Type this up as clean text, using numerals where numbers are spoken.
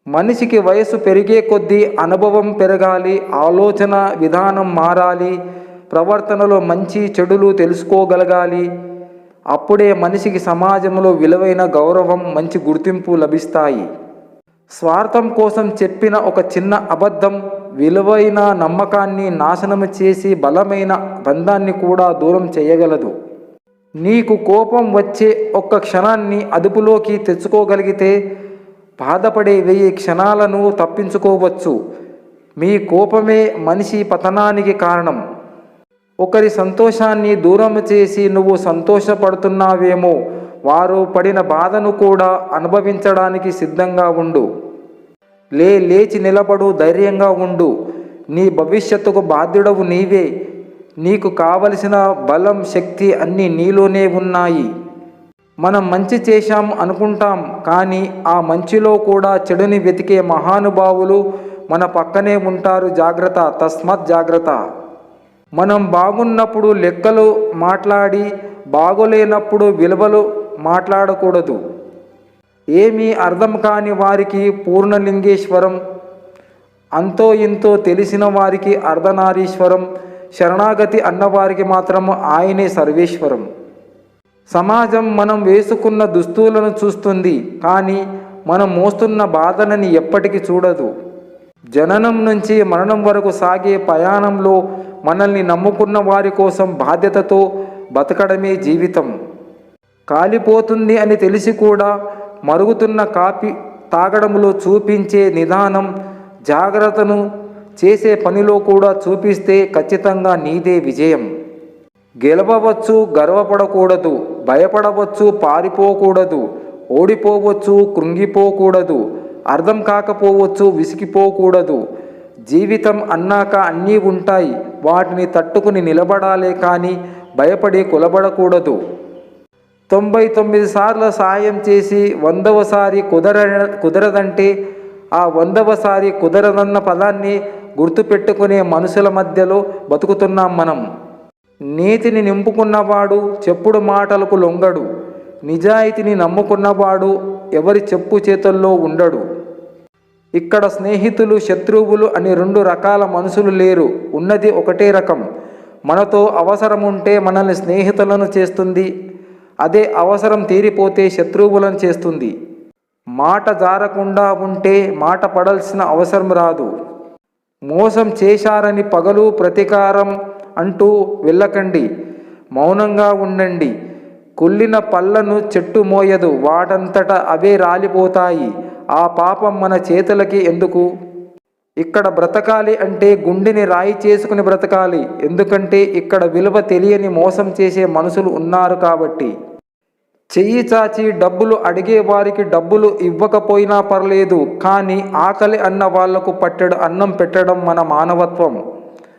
మనిషికి వయసు పెరిగే కొద్దీ అనుభవం పెరగాలి, ఆలోచన విధానం మారాలి, ప్రవర్తనలో మంచి చెడులు తెలుసుకోగలగాలి. అప్పుడే మనిషికి సమాజంలో విలువైన గౌరవం, మంచి గుర్తింపు లభిస్తాయి. స్వార్థం కోసం చెప్పిన ఒక చిన్న అబద్ధం విలువైన నమ్మకాన్ని నాశనం చేసి బలమైన బంధాన్ని కూడా దూరం చేయగలదు. నీకు కోపం వచ్చే ఒక్క క్షణాన్ని అదుపులోకి తెచ్చుకోగలిగితే బాధపడే 1000 క్షణాలను తప్పించుకోవచ్చు. మీ కోపమే మనిషి పతనానికి కారణం. ఒకరి సంతోషాన్ని దూరం చేసి నువ్వు సంతోషపడుతున్నావేమో, వారు పడిన బాధను కూడా అనుభవించడానికి సిద్ధంగా ఉండు. లేచి నిలబడు, ధైర్యంగా ఉండు. నీ భవిష్యత్తుకు బాధ్యుడవు నీవే. నీకు కావలసిన బలం, శక్తి అన్నీ నీలోనే ఉన్నాయి. మనం మంచి చేశాం అనుకుంటాం, కానీ ఆ మంచిలో కూడా చెడుని వెతికే మహానుభావులు మన పక్కనే ఉంటారు. జాగ్రత్త, తస్మాత్ జాగ్రత్త. మనం బాగున్నప్పుడు లెక్కలు మాట్లాడి, బాగోలేనప్పుడు విలువలు మాట్లాడకూడదు. ఏమీ అర్థం కాని వారికి పూర్ణలింగేశ్వరం, అంతో ఇంతో తెలిసిన వారికి అర్ధనారీశ్వరం, శరణాగతి అన్నవారికి మాత్రం ఆయనే సర్వేశ్వరం. సమాజం మనం వేసుకున్న దుస్తులను చూస్తుంది, కానీ మనం మోస్తున్న బాధనని ఎప్పటికీ చూడదు. జననం నుంచి మరణం వరకు సాగే ప్రయాణంలో మనల్ని నమ్ముకున్న వారి కోసం బాధ్యతతో బతకడమే జీవితం. కాలిపోతుంది అని తెలిసి కూడా మరుగుతున్న కాఫీ తాగడంలో చూపించే నిదానం, జాగ్రత్తను చేసే పనిలో కూడా చూపిస్తే ఖచ్చితంగా నీదే విజయం. గెలవవచ్చు, గర్వపడకూడదు. భయపడవచ్చు, పారిపోకూడదు. ఓడిపోవచ్చు, కృంగిపోకూడదు. అర్థం కాకపోవచ్చు, విసిగిపోకూడదు. జీవితం అన్నాక అన్నీ ఉంటాయి. వాటిని తట్టుకుని నిలబడాలే కానీ భయపడి కులబడకూడదు. 99 సార్లు సాయం చేసి 100వసారి కుదరదంటే ఆ 100వసారి కుదరదన్న పదాన్ని గుర్తుపెట్టుకునే మనుషుల మధ్యలో బతుకుతున్నాం మనం. నీతిని నింపుకున్నవాడు చెప్పుడు మాటలకు లొంగడు. నిజాయితీని నమ్ముకున్నవాడు ఎవరి చెప్పు చేతుల్లో ఉండడు. ఇక్కడ స్నేహితులు, శత్రువులు అని 2 రకాల మనుషులు లేరు. ఉన్నది ఒకటే రకం. మనతో అవసరం ఉంటే మనల్ని స్నేహితులను చేస్తుంది. అదే అవసరం తీరిపోతే శత్రువులను చేస్తుంది. మాట జారకుండా ఉంటే మాట పడాల్సిన అవసరం రాదు. మోసం చేశారని పగలు ప్రతీకారం అంటూ వెళ్ళకండి. మౌనంగా ఉండండి. కుళ్ళిన పళ్ళను చెట్టు మోయదు, వాటంతట అవే రాలిపోతాయి. ఆ పాపం మన చేతులకి ఎందుకు? ఇక్కడ బ్రతకాలి అంటే గుండెని రాయి చేసుకుని బ్రతకాలి. ఎందుకంటే ఇక్కడ విలువ తెలియని మోసం చేసే మనుషులు ఉన్నారు కాబట్టి. చెయ్యి చాచి డబ్బులు అడిగే వారికి డబ్బులు ఇవ్వకపోయినా పర్లేదు, కానీ ఆకలి అన్న వాళ్లకు పట్టెడు అన్నం పెట్టడం మన మానవత్వం.